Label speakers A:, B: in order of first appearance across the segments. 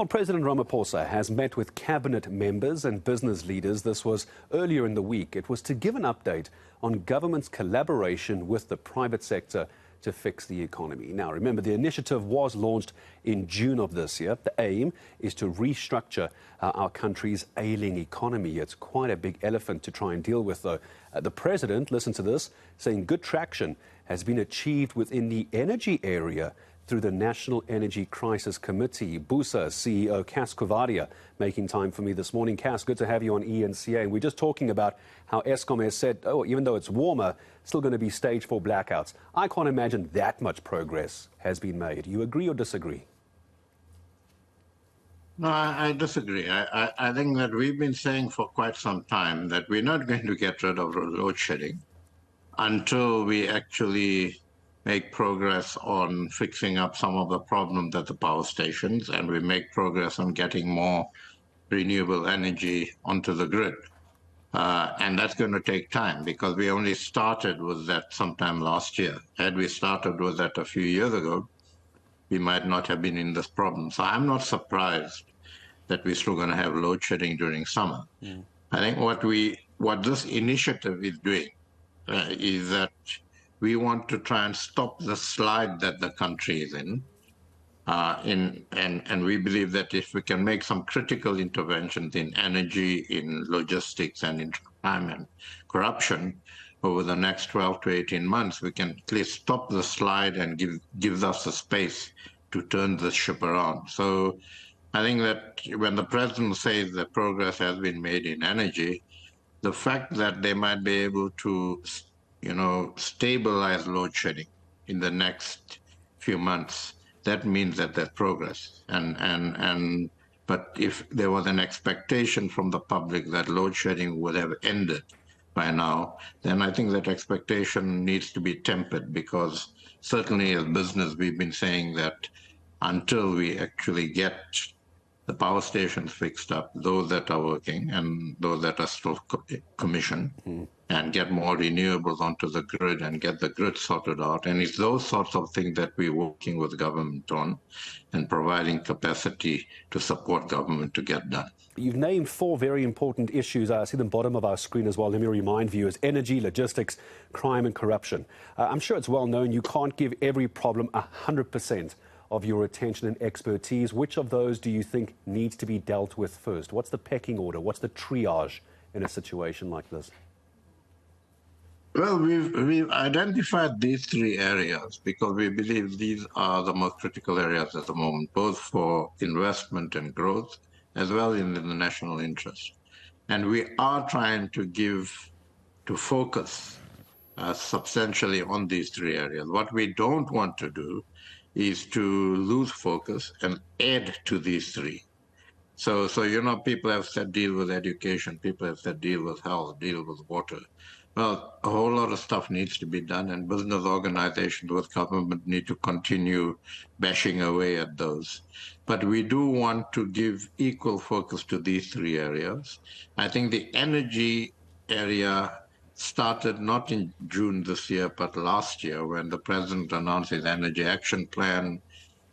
A: Well, President Ramaphosa has met with cabinet members and business leaders. This was earlier in the week. It was to give an update on government's collaboration with the private sector to fix the economy. Now, remember, the initiative was launched in June of this year. The aim is to restructure our country's ailing economy. It's quite a big elephant to try and deal with, though. The president, listen to this, saying good traction has been achieved within the energy area through the National Energy Crisis Committee. BUSA CEO Cas Coovadia making time for me this morning. Cas, good to have you on eNCA. And we're just talking about how Eskom has said, oh, even though it's warmer, still going to be stage 4 blackouts. I can't imagine that much progress has been made. You agree or disagree?
B: No, I disagree. I think that we've been saying for quite some time that we're not going to get rid of load shedding until we actually make progress on fixing up some of the problems at the power stations, and we make progress on getting more renewable energy onto the grid. And that's going to take time because we only started with that sometime last year. Had we started with that a few years ago, we might not have been in this problem. So I'm not surprised that we're still going to have load shedding during summer. I think what this initiative is doing is that we want to try and stop the slide that the country is in. And we believe that if we can make some critical interventions in energy, in logistics, and in crime and corruption over the next 12 to 18 months, we can at least stop the slide and give us the space to turn the ship around. So I think that when the president says that progress has been made in energy, the fact that they might be able to stabilize load shedding in the next few months, that means that there's progress. But if there was an expectation from the public that load shedding would have ended by now, then I think that expectation needs to be tempered, because certainly as business, we've been saying that until we actually get the power stations fixed up, those that are working and those that are still commissioned, and get more renewables onto the grid and get the grid sorted out. And it's those sorts of things that we're working with government on and providing capacity to support government to get done.
A: You've named 4 very important issues. I see them bottom of our screen as well. Let me remind viewers: energy, logistics, crime and corruption. I'm sure it's well known you can't give every problem 100% of your attention and expertise. Which of those do you think needs to be dealt with first? What's the pecking order? What's the triage in a situation like this?
B: Well, we've identified these 3 areas because we believe these are the most critical areas at the moment, both for investment and growth, as well as in the national interest. And we are trying to focus substantially on these 3 areas. What we don't want to do is to lose focus and add to these 3. So people have said deal with education, people have said deal with health, deal with water. Well, a whole lot of stuff needs to be done, and business organizations with government need to continue bashing away at those. But we do want to give equal focus to these 3 areas. I think the energy area started not in June this year, but last year, when the president announced his energy action plan.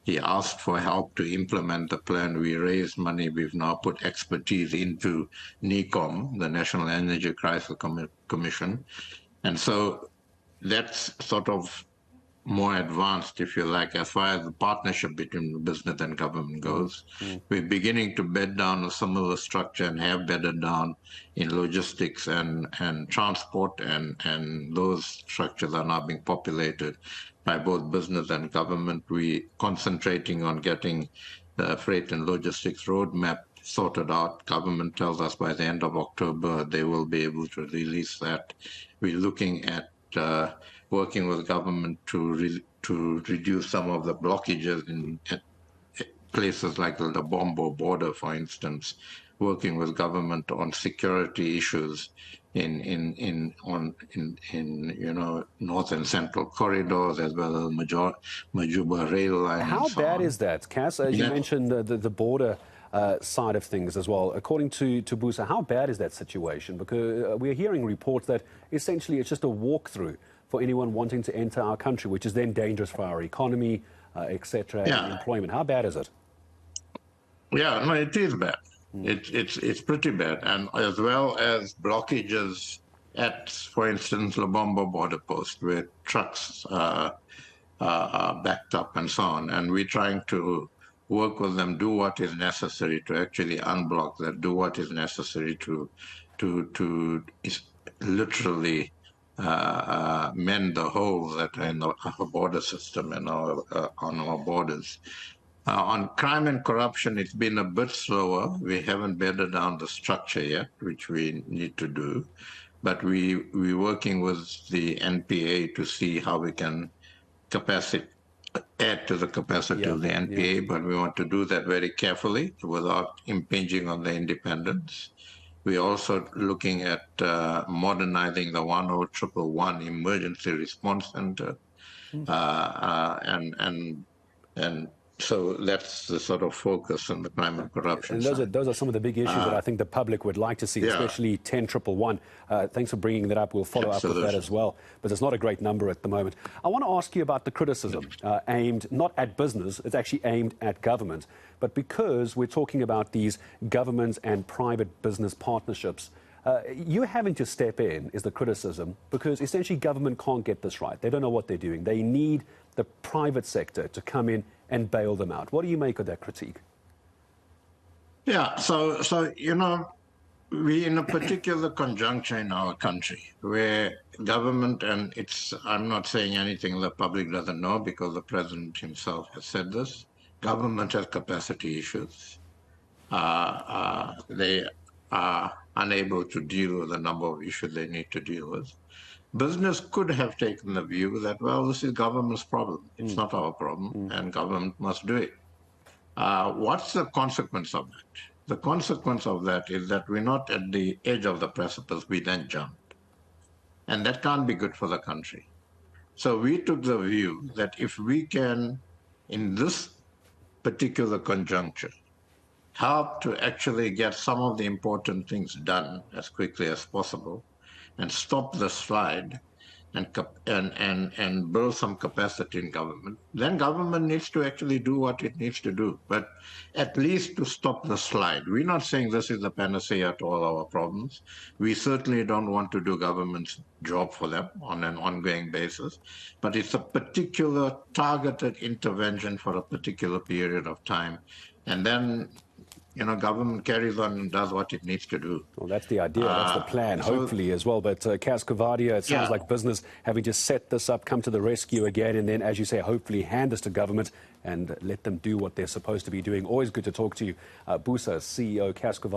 B: He asked for help to implement the plan. We raised money. We've now put expertise into NECOM, the National Energy Crisis Commission. And so that's sort of more advanced, if you like, as far as the partnership between business and government goes. We're beginning to bed down a similar structure and have bedded down in logistics and transport, and those structures are now being populated by both business and government. We're concentrating on getting the freight and logistics roadmap sorted out. Government tells us by the end of October they will be able to release that. We're looking at working with government to reduce some of the blockages in places like the Bombo border, for instance, working with government on security issues in north and central corridors, as well as Majuba rail line.
A: How bad is that, Cas? As you mentioned, the border side of things as well. According to BUSA, how bad is that situation? Because we're hearing reports that essentially it's just a walkthrough for anyone wanting to enter our country, which is then dangerous for our economy, etc., and employment. How bad is it?
B: Yeah, no, it is bad. It's pretty bad, and as well as blockages at, for instance, Lubombo border post, where trucks are backed up and so on. And we're trying to work with them, do what is necessary to actually unblock that, do what is necessary to literally mend the holes that are in our border system and on our borders. On crime and corruption, it's been a bit slower. We haven't bedded down the structure yet, which we need to do. But we're working with the NPA to see how we can add to the capacity of the NPA, but we want to do that very carefully without impinging on their independence. We're also looking at modernizing the 10111 Emergency Response Center, and so that's the sort of focus on the crime and corruption side.
A: And those are some of the big issues that I think the public would like to see, especially 10111. Thanks for bringing that up. We'll follow up with that as well. But it's not a great number at the moment. I want to ask you about the criticism aimed not at business, it's actually aimed at government. But because we're talking about these government and private business partnerships, you having to step in is the criticism, because essentially government can't get this right. They don't know what they're doing. They need the private sector to come in and bail them out. What do you make of that critique?
B: Yeah, so you know, we're in a particular conjuncture in our country where government, and I'm not saying anything the public doesn't know because the president himself has said this, government has capacity issues. They are unable to deal with a number of issues they need to deal with. Business could have taken the view that, well, this is government's problem. It's not our problem, and government must do it. What's the consequence of that? The consequence of that is that we're not at the edge of the precipice, we then jumped. And that can't be good for the country. So we took the view that if we can, in this particular conjuncture, help to actually get some of the important things done as quickly as possible, and stop the slide and build some capacity in government, then government needs to actually do what it needs to do, but at least to stop the slide. We're not saying this is the panacea to all our problems. We certainly don't want to do government's job for them on an ongoing basis, but it's a particular targeted intervention for a particular period of time. And then, you know, government carries on and does what it needs to do.
A: Well, that's the idea. That's the plan, hopefully, as well. But Cas Coovadia, it sounds like business having to set this up, come to the rescue again, and then, as you say, hopefully hand this to government and let them do what they're supposed to be doing. Always good to talk to you. BUSA CEO Cas Coovadia.